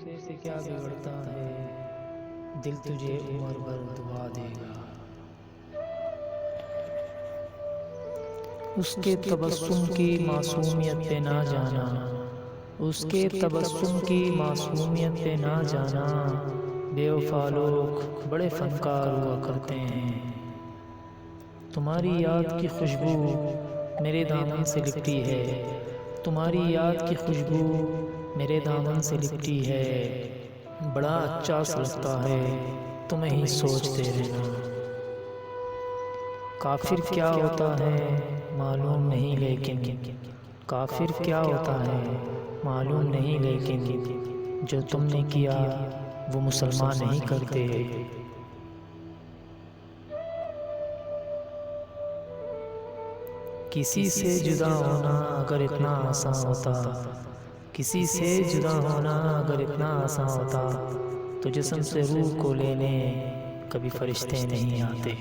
उससे क्या बिगड़ता है, दिल तुझे उम्र भर दुआ देगा। उसके तबस्सुम की मासूमियत पे ना जाना, उसके तबस्सुम की मासूमियत पे ना जाना। बेवफा लोग बड़े फनकार हुआ करते हैं। तुम्हारी याद की खुशबू मेरे दामन से लिपटी है, तुम्हारी याद की खुशबू मेरे दामन से लिपटी है। बड़ा अच्छा सा लगता है तुम्हें ही सोचते रहना। काफिर क्या होता है मालूम नहीं, लेकिन काफिर क्या होता है मालूम नहीं, लेकिन जो तुमने किया वो मुसलमान नहीं करते। किसी से जुदा होना अगर इतना आसान होता, किसी से जुदा होना अगर इतना आसान होता, तो जिस्म से रूह को लेने कभी फरिश्ते नहीं आते।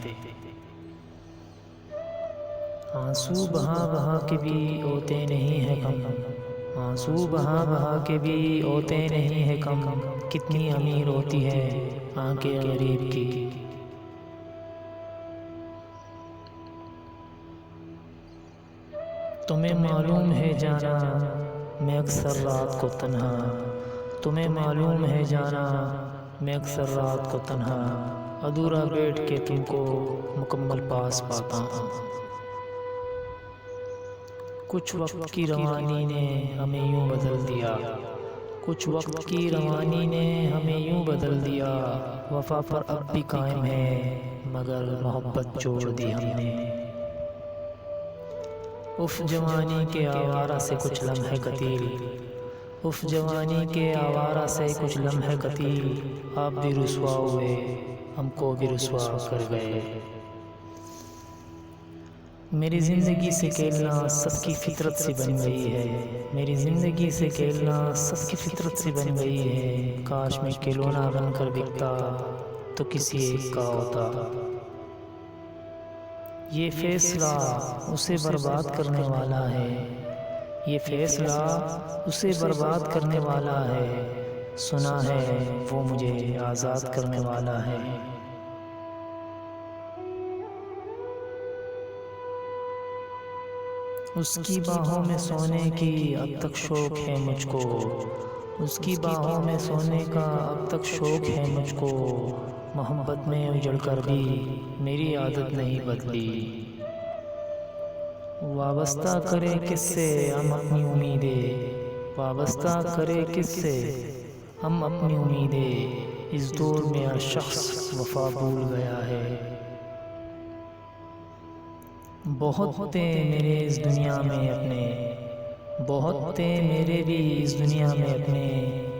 आंसू बहा बहा के भी होते नहीं है कम, आंसू बहा बहा के भी होते नहीं है कम। कितनी अमीर होती है आंखें गरीब की। तुम्हें मालूम है जाना मैं अक्सर रात को तन्हा, तुम्हें मालूम है जाना मैं अक्सर रात को तन्हा, अधूरा बैठ के तुमको मुकम्मल पास पाता हूँ। कुछ वक्त की रवानी ने हमें यूं बदल दिया, कुछ वक्त की रवानी ने हमें यूं बदल दिया। वफा पर अब भी कायम है मगर मोहब्बत छोड़ दी हमने। उफ जवानी के आवारा से कुछ लम्हे कतील, उफ जवानी के आवारा से कुछ लम्हे कतील। आप भी रुसवा हुए हमको भी रुसवा कर गए। मेरी ज़िंदगी से खेलना सबकी फितरत से बन गई है, मेरी ज़िंदगी से खेलना सबकी फितरत से बन गई है। काश मैं खिलौना बनकर बिकता तो किसी एक का होता। ये फैसला उसे बर्बाद करने वाला है, ये फैसला उसे बर्बाद करने वाला है। सुना है वो मुझे आज़ाद करने वाला है। उसकी बाहों में सोने की अब तक शौक है मुझको, उसकी बाहों में सोने का अब तक शौक है मुझको। मोहब्बत में उजड़कर भी मेरी आदत नहीं बदली। वाबस्ता करे किससे हम अपनी उम्मीदें, वाबस्ता करे किससे हम अपनी उम्मीदें। इस दौर में हर शख्स वफा भूल गया है। बहुत थे मेरे इस दुनिया में अपने, बहुत थे मेरे भी इस दुनिया में अपने।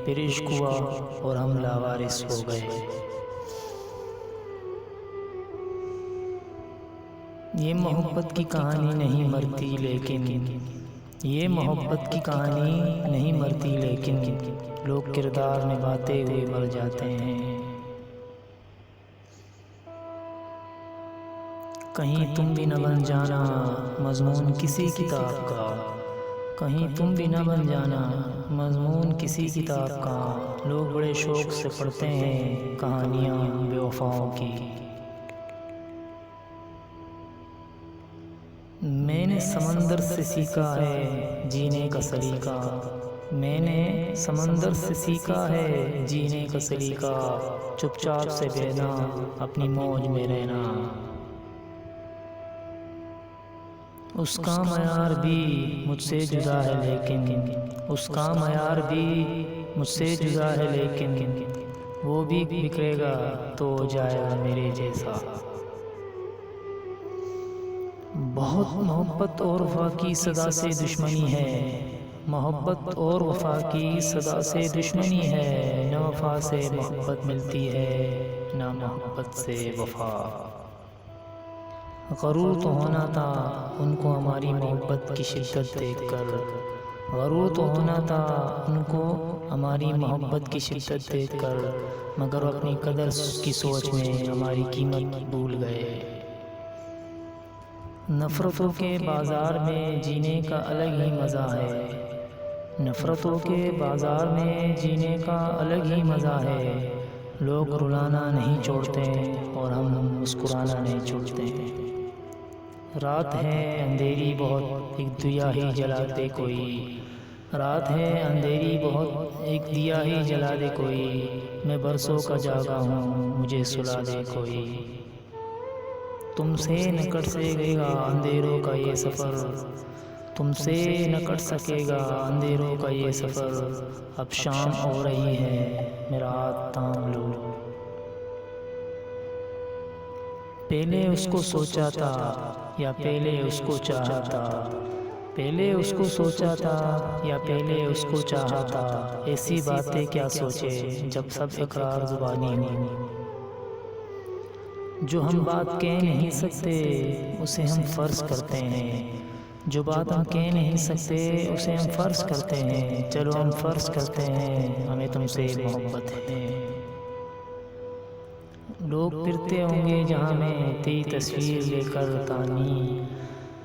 फिर इश्क हुआ और हम लावारिस हो गए। ये मोहब्बत की कहानी नहीं मरती लेकिन, ये मोहब्बत की कहानी नहीं मरती लेकिन, लोग किरदार निभाते हुए मर जाते हैं। कहीं तुम भी न बन जाना मजमून किसी किताब का, कहीं तुम भी न बन जाना मजमून किसी किताब का। लोग बड़े शौक से पढ़ते हैं कहानियाँ बेवफाओं की। मैंने समंदर से सीखा है जीने का सलीका, मैंने समंदर से सीखा है जीने का सलीका। चुपचाप से बहना अपनी मौज में रहना। उसका मयार भी मुझसे जुदा है लेकिन, उसका मयार भी मुझसे जुदा है लेकिन, वो भी बिखरेगा तो जाएगा मेरे जैसा। बहुत मोहब्बत और वफा की सदा से दुश्मनी है, मोहब्बत और वफा की सदा से दुश्मनी है। न वफा से मोहब्बत मिलती है न मोहब्बत से वफा। गरूर तो होना था उनको हमारी मोहब्बत की शिद्दत देखकर, गरूर तो होना था उनको हमारी मोहब्बत की शिद्दत देखकर, मगर अपनी कदर की सोच में हमारी कीमत भूल गए। नफ़रतों के बाज़ार में जीने का अलग ही मज़ा है, नफ़रतों के बाज़ार में जीने का अलग ही मज़ा है। लोग रुलाना नहीं छोड़ते और हम मुस्कुराना नहीं छोड़ते। रात है अंधेरी बहुत, एक दिया ही जला दे कोई। रात है अंधेरी बहुत, एक दिया ही जला दे कोई। मैं बरसों का जागा हूँ, मुझे सुला दे कोई। तुमसे न कट सकेगा अंधेरों का ये सफ़र, तुमसे न कट सकेगा अंधेरों का ये सफ़र। अब शाम हो रही है, मेरा हाथ थाम लो। पहले उसको सोचा था या पहले उसको चाहा था, पहले उसको सोचा था या पहले उसको चाहा था। ऐसी बातें क्या सोचे जब सब इकरार ज़ुबानी हो। जो हम बात कह नहीं सकते उसे हम फ़र्ज़ करते हैं, जो बात हम कह नहीं सकते उसे हम फ़र्ज़ करते हैं। चलो हम फ़र्ज़ करते हैं हमें तुमसे मोहब्बत है। लोग फिरते होंगे जहाँ मैं तेरी तस्वीर लेकर तानी,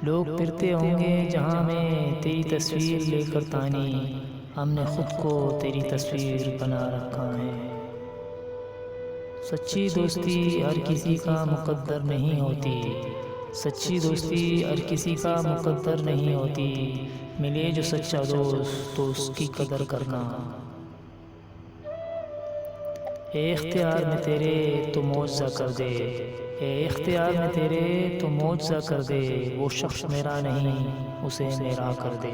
लोग फिरते होंगे जहाँ मैं तेरी तस्वीर लेकर तानी। हमने ख़ुद को तेरी तस्वीर बना रखा है। सच्ची दोस्ती हर किसी का मुकद्दर नहीं होती, सच्ची दोस्ती हर किसी का मुकद्दर नहीं होती। मिले जो सच्चा दोस्त तो उसकी कदर करना। ए इख्तियार में तेरे तो मौज़ा कर दे, ए इख्तियार में तेरे तो मौज़ा कर दे। वो शख्स मेरा नहीं उसे मेरा कर दे।